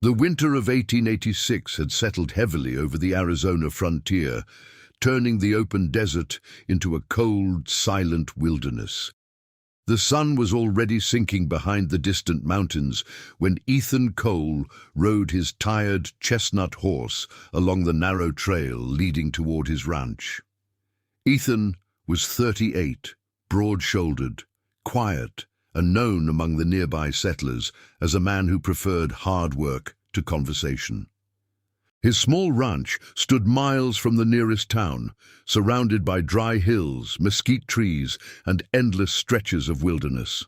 The winter of 1886 had settled heavily over the Arizona frontier, turning the open desert into a cold, silent wilderness. The sun was already sinking behind the distant mountains when Ethan Cole rode his tired chestnut horse along the narrow trail leading toward his ranch. Ethan was 38, broad-shouldered, quiet, and known among the nearby settlers as a man who preferred hard work to conversation. His small ranch stood miles from the nearest town, surrounded by dry hills, mesquite trees, and endless stretches of wilderness.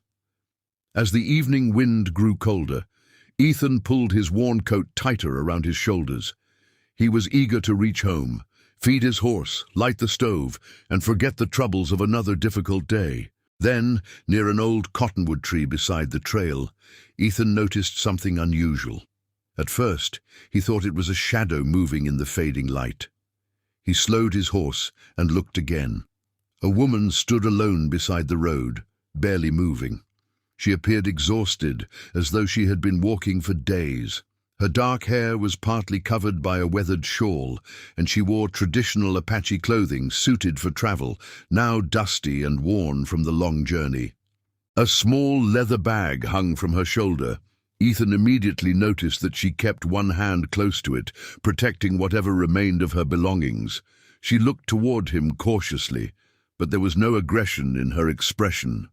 As the evening wind grew colder, Ethan pulled his worn coat tighter around his shoulders. He was eager to reach home, feed his horse, light the stove, and forget the troubles of another difficult day. Then, near an old cottonwood tree beside the trail, Ethan noticed something unusual. At first, he thought it was a shadow moving in the fading light. He slowed his horse and looked again. A woman stood alone beside the road, barely moving. She appeared exhausted, as though she had been walking for days. Her dark hair was partly covered by a weathered shawl, and she wore traditional Apache clothing suited for travel, now dusty and worn from the long journey. A small leather bag hung from her shoulder. Ethan immediately noticed that she kept one hand close to it, protecting whatever remained of her belongings. She looked toward him cautiously, but there was no aggression in her expression,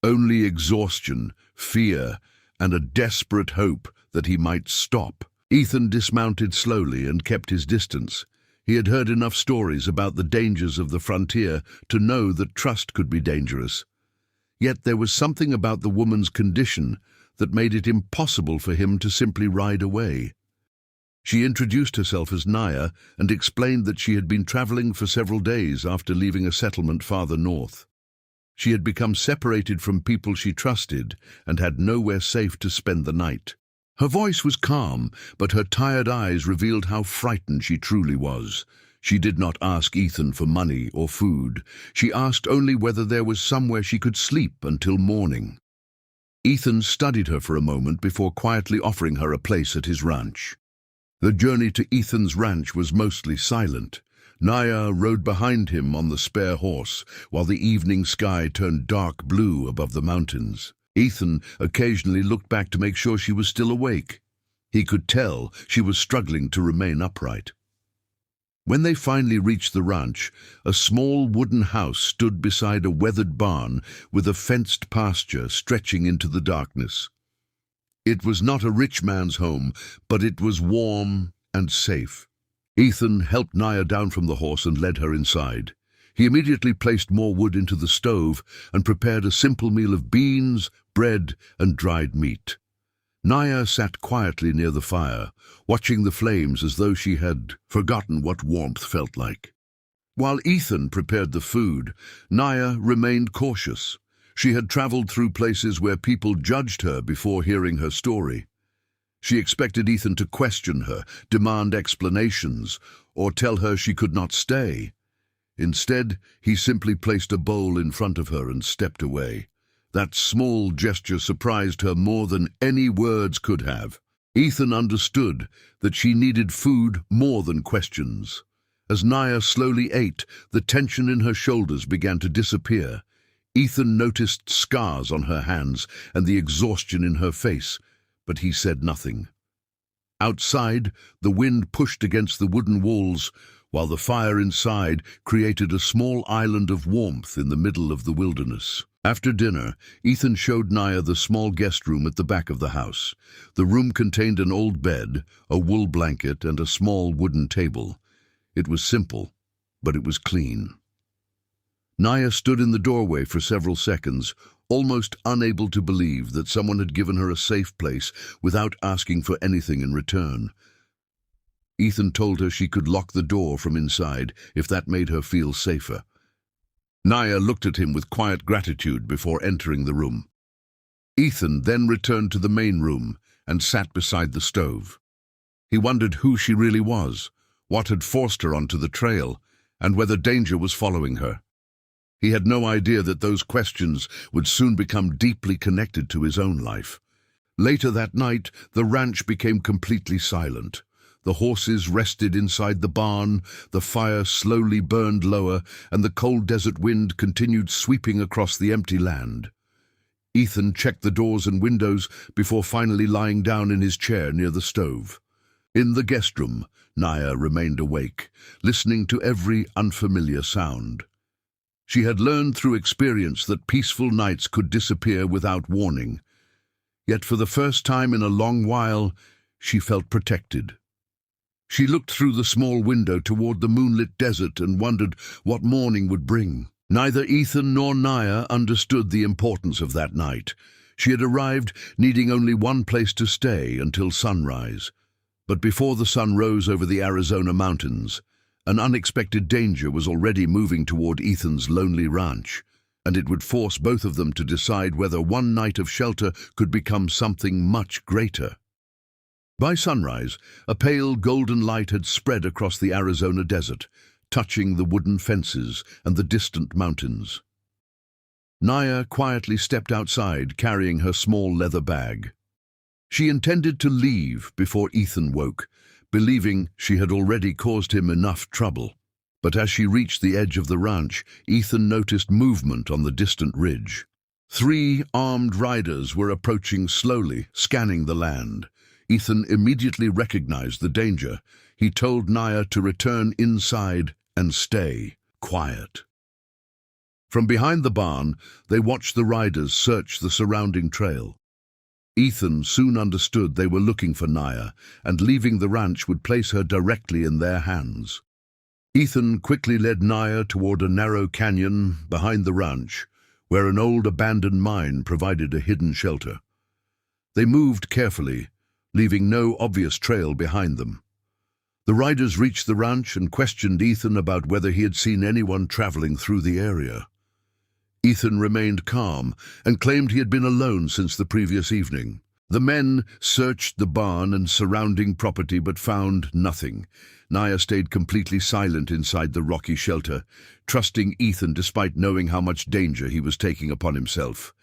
only exhaustion, fear, and a desperate hope that he might stop. Ethan dismounted slowly and kept his distance. He had heard enough stories about the dangers of the frontier to know that trust could be dangerous. Yet there was something about the woman's condition that made it impossible for him to simply ride away. She introduced herself as Naya and explained that she had been traveling for several days after leaving a settlement farther north. She had become separated from people she trusted and had nowhere safe to spend the night. Her voice was calm, but her tired eyes revealed how frightened she truly was. She did not ask Ethan for money or food. She asked only whether there was somewhere she could sleep until morning. Ethan studied her for a moment before quietly offering her a place at his ranch. The journey to Ethan's ranch was mostly silent. Naya rode behind him on the spare horse, while the evening sky turned dark blue above the mountains. Ethan occasionally looked back to make sure she was still awake. He could tell she was struggling to remain upright. When they finally reached the ranch, a small wooden house stood beside a weathered barn with a fenced pasture stretching into the darkness. It was not a rich man's home, but it was warm and safe. Ethan helped Naya down from the horse and led her inside. He immediately placed more wood into the stove and prepared a simple meal of beans, bread, and dried meat. Naya sat quietly near the fire, watching the flames as though she had forgotten what warmth felt like. While Ethan prepared the food, Naya remained cautious. She had traveled through places where people judged her before hearing her story. She expected Ethan to question her, demand explanations, or tell her she could not stay. Instead, he simply placed a bowl in front of her and stepped away. That small gesture surprised her more than any words could have. Ethan understood that she needed food more than questions. As Naya slowly ate, the tension in her shoulders began to disappear. Ethan noticed scars on her hands and the exhaustion in her face, but he said nothing. Outside, the wind pushed against the wooden walls, while the fire inside created a small island of warmth in the middle of the wilderness. After dinner, Ethan showed Naya the small guest room at the back of the house. The room contained an old bed, a wool blanket, and a small wooden table. It was simple, but it was clean. Naya stood in the doorway for several seconds, almost unable to believe that someone had given her a safe place without asking for anything in return. Ethan told her she could lock the door from inside if that made her feel safer. Naya looked at him with quiet gratitude before entering the room. Ethan then returned to the main room and sat beside the stove. He wondered who she really was, what had forced her onto the trail, and whether danger was following her. He had no idea that those questions would soon become deeply connected to his own life. Later that night, the ranch became completely silent. The horses rested inside the barn, the fire slowly burned lower, and the cold desert wind continued sweeping across the empty land. Ethan checked the doors and windows before finally lying down in his chair near the stove. In the guest room, Naya remained awake, listening to every unfamiliar sound. She had learned through experience that peaceful nights could disappear without warning. Yet for the first time in a long while, she felt protected. She looked through the small window toward the moonlit desert and wondered what morning would bring. Neither Ethan nor Naya understood the importance of that night. She had arrived needing only one place to stay until sunrise. But before the sun rose over the Arizona mountains, an unexpected danger was already moving toward Ethan's lonely ranch, and it would force both of them to decide whether one night of shelter could become something much greater. By sunrise, a pale golden light had spread across the Arizona desert, touching the wooden fences and the distant mountains. Naya quietly stepped outside, carrying her small leather bag. She intended to leave before Ethan woke, believing she had already caused him enough trouble. But as she reached the edge of the ranch, Ethan noticed movement on the distant ridge. 3 armed riders were approaching slowly, scanning the land. Ethan immediately recognized the danger. He told Naya to return inside and stay quiet. From behind the barn, they watched the riders search the surrounding trail. Ethan soon understood they were looking for Naya, and leaving the ranch would place her directly in their hands. Ethan quickly led Naya toward a narrow canyon behind the ranch, where an old abandoned mine provided a hidden shelter. They moved carefully, leaving no obvious trail behind them. The riders reached the ranch and questioned Ethan about whether he had seen anyone traveling through the area. Ethan remained calm and claimed he had been alone since the previous evening. The men searched the barn and surrounding property but found nothing. Naya stayed completely silent inside the rocky shelter, trusting Ethan despite knowing how much danger he was taking upon himself.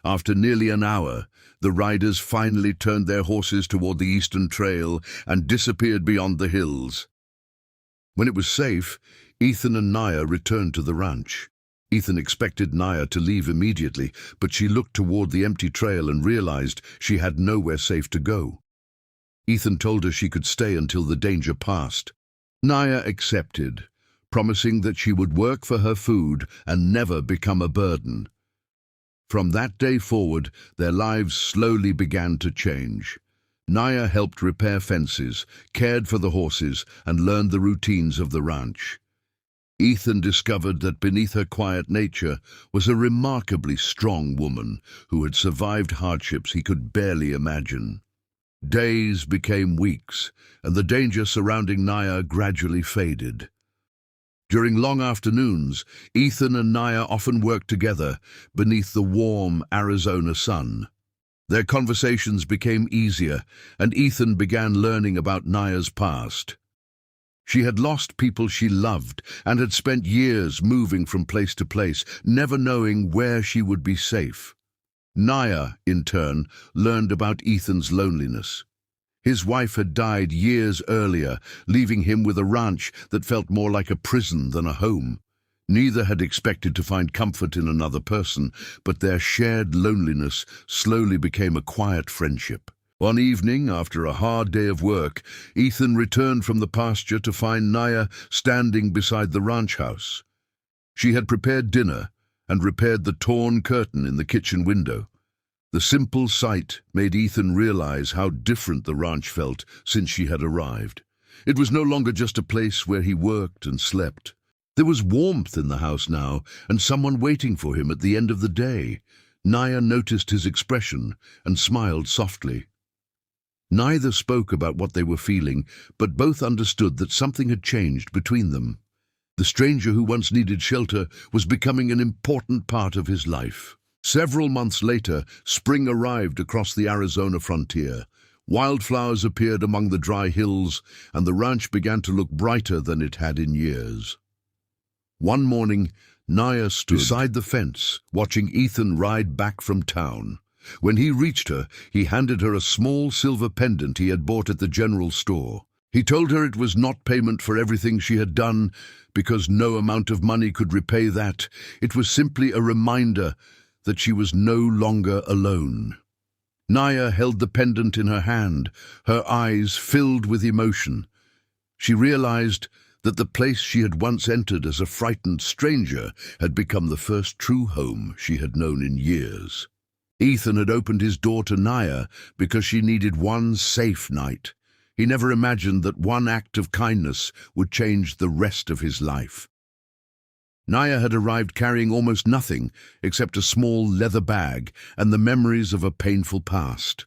After nearly an hour, the riders finally turned their horses toward the eastern trail and disappeared beyond the hills. When it was safe, Ethan and Naya returned to the ranch. Ethan expected Naya to leave immediately, but she looked toward the empty trail and realized she had nowhere safe to go. Ethan told her she could stay until the danger passed. Naya accepted, promising that she would work for her food and never become a burden. From that day forward, their lives slowly began to change. Naya helped repair fences, cared for the horses, and learned the routines of the ranch. Ethan discovered that beneath her quiet nature was a remarkably strong woman who had survived hardships he could barely imagine. Days became weeks, and the danger surrounding Naya gradually faded. During long afternoons, Ethan and Naya often worked together beneath the warm Arizona sun. Their conversations became easier, and Ethan began learning about Naya's past. She had lost people she loved and had spent years moving from place to place, never knowing where she would be safe. Naya, in turn, learned about Ethan's loneliness. His wife had died years earlier, leaving him with a ranch that felt more like a prison than a home. Neither had expected to find comfort in another person, but their shared loneliness slowly became a quiet friendship. One evening, after a hard day of work, Ethan returned from the pasture to find Naya standing beside the ranch house. She had prepared dinner and repaired the torn curtain in the kitchen window. The simple sight made Ethan realize how different the ranch felt since she had arrived. It was no longer just a place where he worked and slept. There was warmth in the house now, and someone waiting for him at the end of the day. Naya noticed his expression and smiled softly. Neither spoke about what they were feeling, but both understood that something had changed between them. The stranger who once needed shelter was becoming an important part of his life. Several months later, spring arrived across the Arizona frontier. Wildflowers appeared among the dry hills, and the ranch began to look brighter than it had in years. One morning, Naya stood beside the fence, watching Ethan ride back from town. When he reached her, he handed her a small silver pendant he had bought at the general store. He told her it was not payment for everything she had done, because no amount of money could repay that. It was simply a reminder that she was no longer alone. Naya held the pendant in her hand, her eyes filled with emotion. She realized that the place she had once entered as a frightened stranger had become the first true home she had known in years. Ethan had opened his door to Naya because she needed one safe night. He never imagined that one act of kindness would change the rest of his life. Naya had arrived carrying almost nothing except a small leather bag and the memories of a painful past.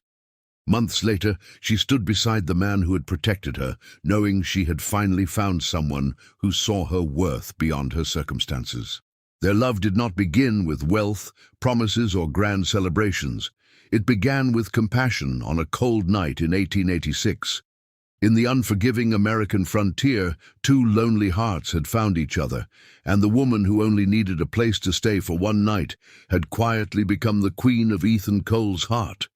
Months later, she stood beside the man who had protected her, knowing she had finally found someone who saw her worth beyond her circumstances. Their love did not begin with wealth, promises, or grand celebrations. It began with compassion on a cold night in 1886. In the unforgiving American frontier, two lonely hearts had found each other, and the woman who only needed a place to stay for one night had quietly become the queen of Ethan Cole's heart.